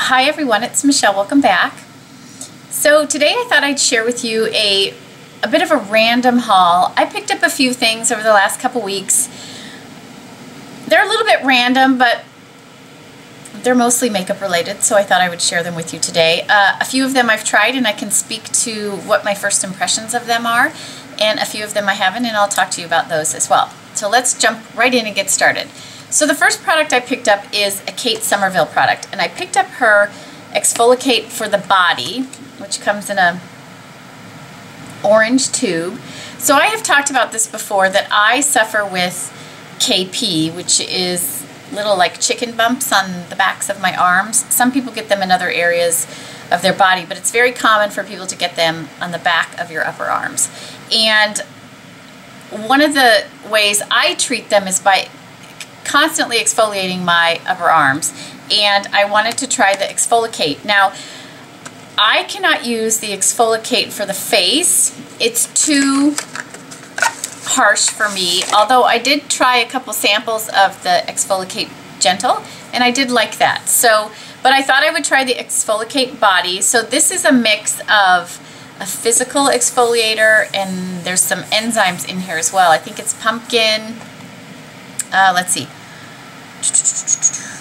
Hi everyone, it's Michelle. Welcome back. So today I thought I'd share with you a bit of a random haul. I picked up a few things over the last couple weeks. They're a little bit random, but they're mostly makeup related, so I thought I would share them with you today. A few of them I've tried and I can speak to what my first impressions of them are, and a few of them I haven't, and I'll talk to you about those as well. So let's jump right in and get started. So the first product I picked up is a Kate Somerville product, and I picked up her Exfolikate for the body, which comes in a orange tube. So I have talked about this before, that I suffer with KP, which is little like chicken bumps on the backs of my arms. Some people get them in other areas of their body, but it's very common for people to get them on the back of your upper arms. And one of the ways I treat them is by constantly exfoliating my upper arms, and I wanted to try the Exfolikate. Now, I cannot use the Exfolikate for the face. It's too harsh for me, although I did try a couple samples of the Exfolikate Gentle, and I did like that. So, but I thought I would try the Exfolikate Body. So this is a mix of a physical exfoliator, and there's some enzymes in here as well. I think it's pumpkin, let's see,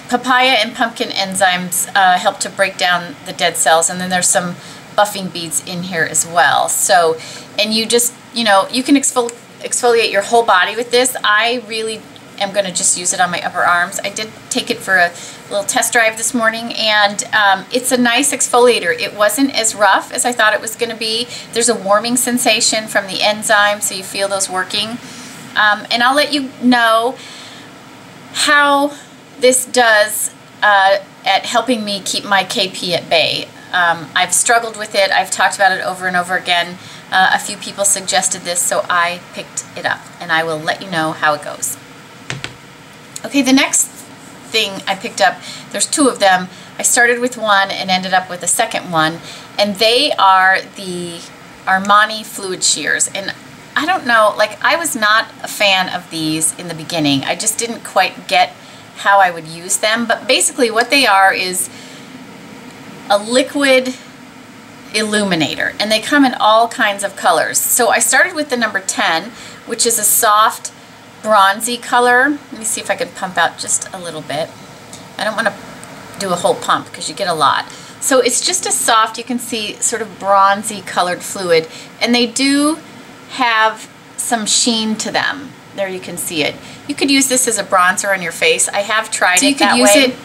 papaya and pumpkin enzymes help to break down the dead cells, and then there's some buffing beads in here as well. So, and you just, you know, you can exfoliate your whole body with this. I really am going to just use it on my upper arms. I did take it for a little test drive this morning, and it's a nice exfoliator. It wasn't as rough as I thought it was going to be. There's a warming sensation from the enzyme, so you feel those working. And I'll let you know how this does at helping me keep my KP at bay. I've struggled with it. I've talked about it over and over again. A few people suggested this, so I picked it up, and I will let you know how it goes. Okay, the next thing I picked up, there's two of them. I started with one and ended up with a second one, and they are the Armani Fluid Shears. And I don't know, like, I was not a fan of these in the beginning. I just didn't quite get how I would use them, but basically what they are is a liquid illuminator, and they come in all kinds of colors. So I started with the number 10, which is a soft bronzy color. Let me see if I can pump out just a little bit. I don't want to do a whole pump because you get a lot. So it's just a soft, you can see, sort of bronzy colored fluid, and they do have some sheen to them. There, you can see it. You could use this as a bronzer on your face. I have tried it that way. So you could use it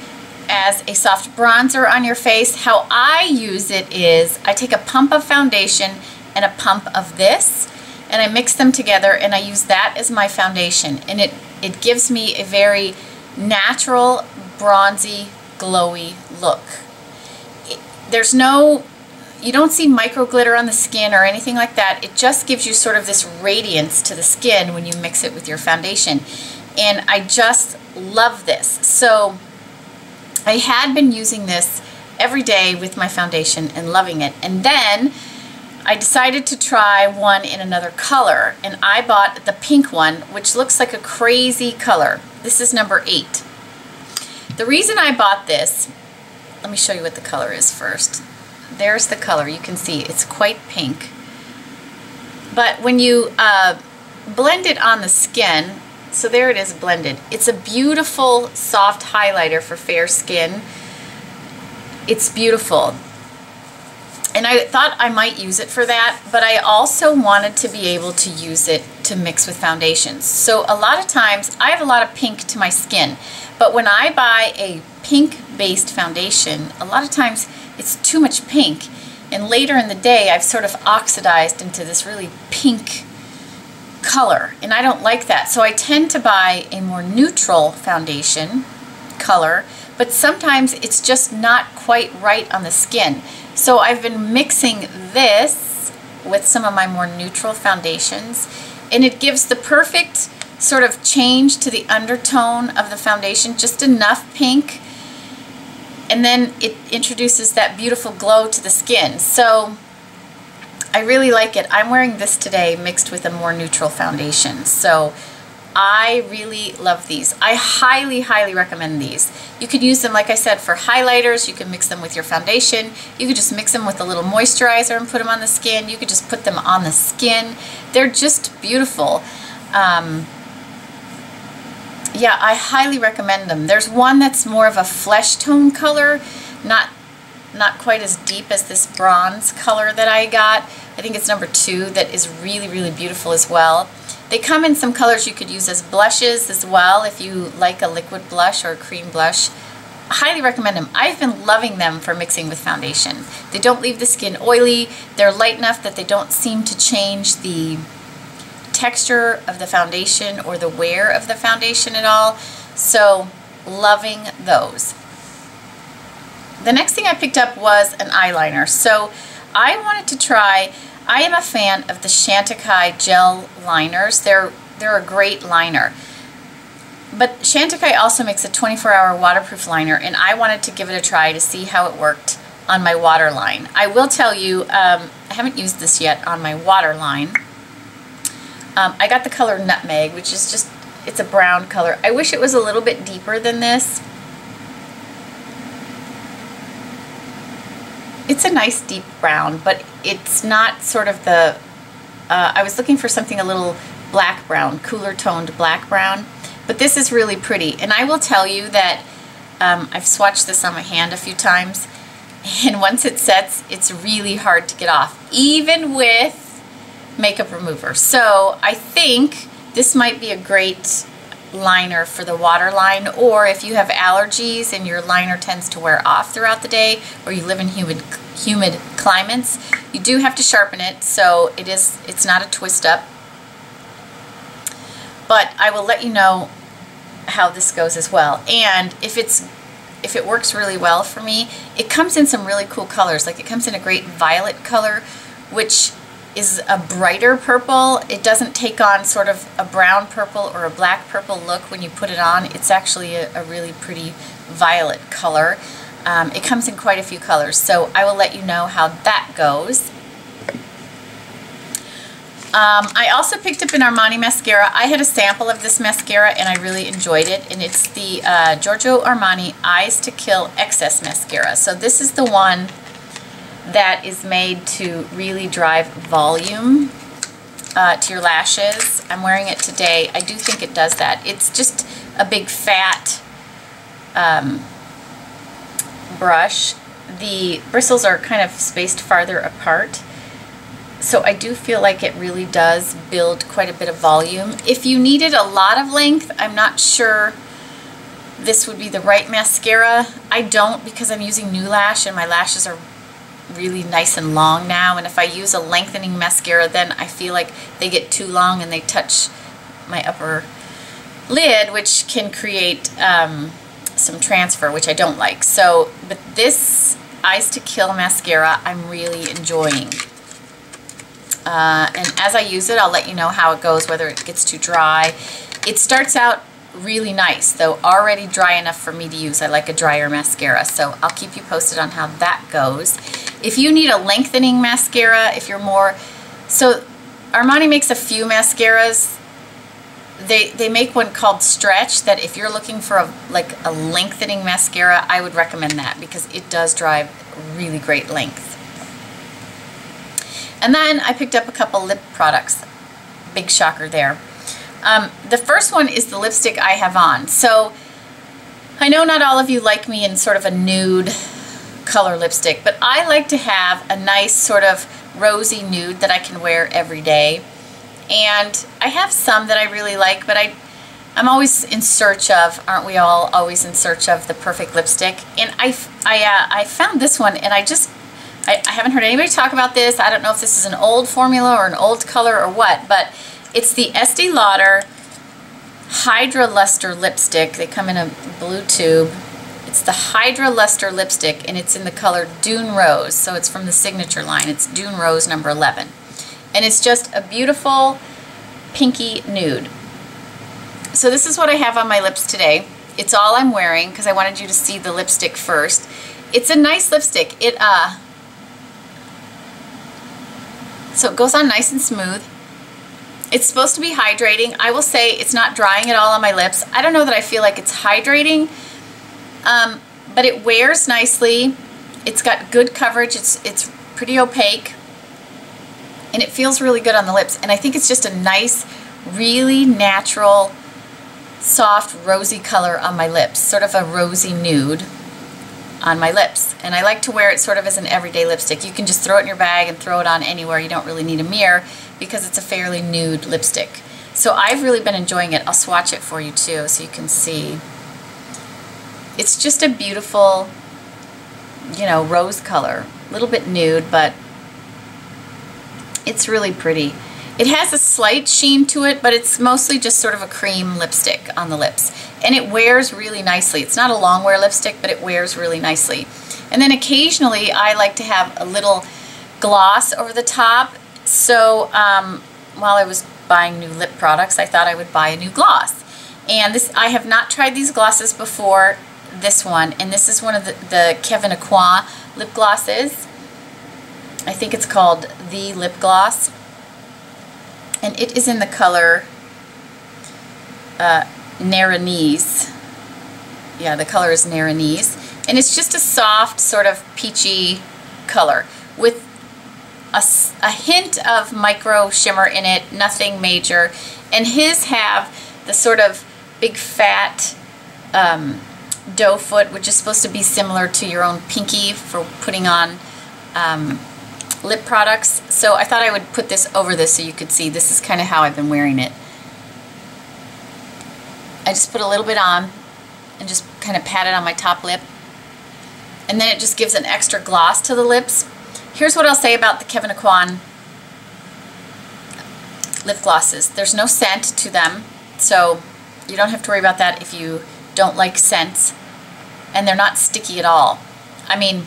as a soft bronzer on your face. How I use it is I take a pump of foundation and a pump of this, and I mix them together, and I use that as my foundation, and it gives me a very natural, bronzy, glowy look. There's no, you don't see micro glitter on the skin or anything like that. It just gives you sort of this radiance to the skin when you mix it with your foundation, and I just love this. So I had been using this every day with my foundation and loving it, and then I decided to try one in another color, and I bought the pink one, which looks like a crazy color. This is number 8. The reason I bought this, let me show you what the color is first. There's the color. You can see it's quite pink. But when you blend it on the skin, so there it is blended. It's a beautiful soft highlighter for fair skin. It's beautiful. And I thought I might use it for that, but I also wanted to be able to use it to mix with foundations. So a lot of times, I have a lot of pink to my skin, but when I buy a pink-based foundation, a lot of times it's too much pink, and later in the day I've sort of oxidized into this really pink color, and I don't like that. So I tend to buy a more neutral foundation color, but sometimes it's just not quite right on the skin. So I've been mixing this with some of my more neutral foundations, and it gives the perfect sort of change to the undertone of the foundation, just enough pink, and then it introduces that beautiful glow to the skin. So I really like it. I'm wearing this today mixed with a more neutral foundation. So I really love these. I highly, highly recommend these. You could use them, like I said, for highlighters. You can mix them with your foundation. You could just mix them with a little moisturizer and put them on the skin. You could just put them on the skin. They're just beautiful. Yeah, I highly recommend them. There's one that's more of a flesh tone color, not quite as deep as this bronze color that I got. I think it's number 2, that is really, really beautiful as well. They come in some colors you could use as blushes as well if you like a liquid blush or a cream blush. I highly recommend them. I've been loving them for mixing with foundation. They don't leave the skin oily. They're light enough that they don't seem to change the texture of the foundation or the wear of the foundation at all. So, loving those. The next thing I picked up was an eyeliner. So I wanted to try, I am a fan of the Chantecaille gel liners. They're a great liner. But Chantecaille also makes a 24-hour waterproof liner, and I wanted to give it a try to see how it worked on my Waterline. I will tell you, I haven't used this yet on my Waterline. I got the color Nutmeg, which is just, it's a brown color. I wish it was a little bit deeper than this. It's a nice deep brown, but it's not sort of the, I was looking for something a little black brown, cooler toned black brown, but this is really pretty. And I will tell you that I've swatched this on my hand a few times, and once it sets, it's really hard to get off, even with makeup remover. So I think this might be a great liner for the Waterline, or if you have allergies and your liner tends to wear off throughout the day, or you live in humid climates, you do have to sharpen it, so it's not a twist up. But I will let you know how this goes as well. And if it works really well for me, it comes in some really cool colors. Like it comes in a great violet color, which is a brighter purple. It doesn't take on sort of a brown purple or a black purple look when you put it on. It's actually a really pretty violet color. It comes in quite a few colors, so I will let you know how that goes. I also picked up an Armani mascara. I had a sample of this mascara and I really enjoyed it, and it's the Giorgio Armani Eyes to Kill Excess Mascara. So this is the one that is made to really drive volume to your lashes. I'm wearing it today. I do think it does that. It's just a big fat brush. The bristles are kind of spaced farther apart, so I do feel like it really does build quite a bit of volume. If you needed a lot of length, I'm not sure this would be the right mascara. I don't, because I'm using New Lash and my lashes are really nice and long now, and if I use a lengthening mascara, then I feel like they get too long and they touch my upper lid, which can create some transfer, which I don't like. So, but this Eyes to Kill mascara I'm really enjoying. And as I use it, I'll let you know how it goes, whether it gets too dry. It starts out really nice, though already dry enough for me to use. I like a drier mascara, so I'll keep you posted on how that goes. If you need a lengthening mascara, if you're more, so Armani makes a few mascaras. They make one called Stretch that if you're looking for like a lengthening mascara, I would recommend that because it does drive really great length. And then I picked up a couple lip products. Big shocker there. The first one is the lipstick I have on. So I know not all of you like me in sort of a nude color lipstick, but I like to have a nice sort of rosy nude that I can wear every day. And I have some that I really like, but I'm always in search of, aren't we all always in search of the perfect lipstick? And I found this one, and I haven't heard anybody talk about this. I don't know if this is an old formula or an old color or what, but it's the Estee Lauder Hydra Luster lipstick. They come in a blue tube. It's the Hydra Luster lipstick, and it's in the color Dune Rose. So it's from the signature line. It's Dune Rose number 11. And it's just a beautiful pinky nude. So this is what I have on my lips today. It's all I'm wearing because I wanted you to see the lipstick first. It's a nice lipstick. So it goes on nice and smooth. It's supposed to be hydrating. I will say it's not drying at all on my lips. I don't know that I feel like it's hydrating, but it wears nicely. It's got good coverage. It's pretty opaque, and it feels really good on the lips. And I think it's just a nice, really natural, soft, rosy color on my lips, sort of a rosy nude on my lips. And I like to wear it sort of as an everyday lipstick. You can just throw it in your bag and throw it on anywhere. You don't really need a mirror because it's a fairly nude lipstick. So I've really been enjoying it. I'll swatch it for you too so you can see. It's just a beautiful, you know, rose color. A little bit nude, but it's really pretty. It has a slight sheen to it, but it's mostly just sort of a cream lipstick on the lips. And it wears really nicely. It's not a long wear lipstick, but it wears really nicely. And then occasionally I like to have a little gloss over the top. So while I was buying new lip products, I thought I would buy a new gloss. And this, I have not tried these glosses before this one. And this is one of the Kevyn Aucoin lip glosses. I think it's called The Lip Gloss. And it is in the color Nerinese. Yeah, the color is Nerinese. And it's just a soft, sort of peachy color with a hint of micro shimmer in it, nothing major. And his have the sort of big fat doe foot, which is supposed to be similar to your own pinky for putting on lip products. So I thought I would put this over this so you could see. This is kind of how I've been wearing it. I just put a little bit on and just kind of pat it on my top lip. And then it just gives an extra gloss to the lips. Here's what I'll say about the Kevyn Aucoin lip glosses. There's no scent to them, so you don't have to worry about that if you don't like scents. And they're not sticky at all. I mean,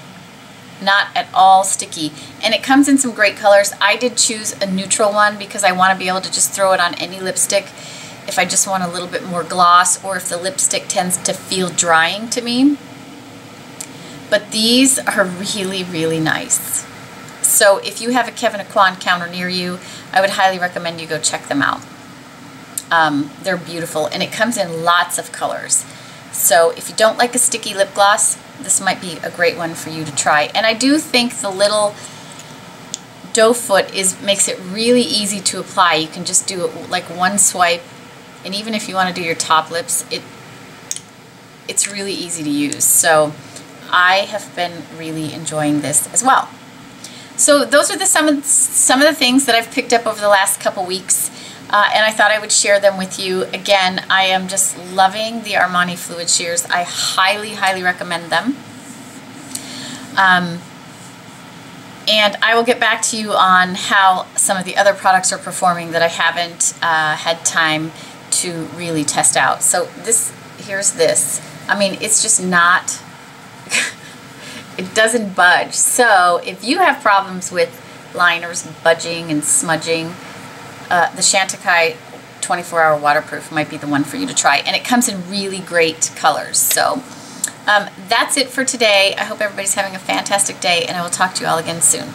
not at all sticky. And it comes in some great colors. I did choose a neutral one because I want to be able to just throw it on any lipstick if I just want a little bit more gloss or if the lipstick tends to feel drying to me. But these are really, really nice. So if you have a Kevyn Aucoin counter near you, I would highly recommend you go check them out. They're beautiful, and it comes in lots of colors. So if you don't like a sticky lip gloss, this might be a great one for you to try. And I do think the little doe foot makes it really easy to apply. You can just do it like one swipe, and even if you want to do your top lips, it's really easy to use. So I have been really enjoying this as well. So those are some of the things that I've picked up over the last couple weeks, and I thought I would share them with you. Again, I am just loving the Armani Fluid Shears. I highly, highly recommend them. And I will get back to you on how some of the other products are performing that I haven't had time to really test out. So here's this. I mean, it's just not... It doesn't budge. So if you have problems with liners budging and smudging, the Chantecaille 24-hour waterproof might be the one for you to try. And it comes in really great colors. So that's it for today. I hope everybody's having a fantastic day, and I will talk to you all again soon.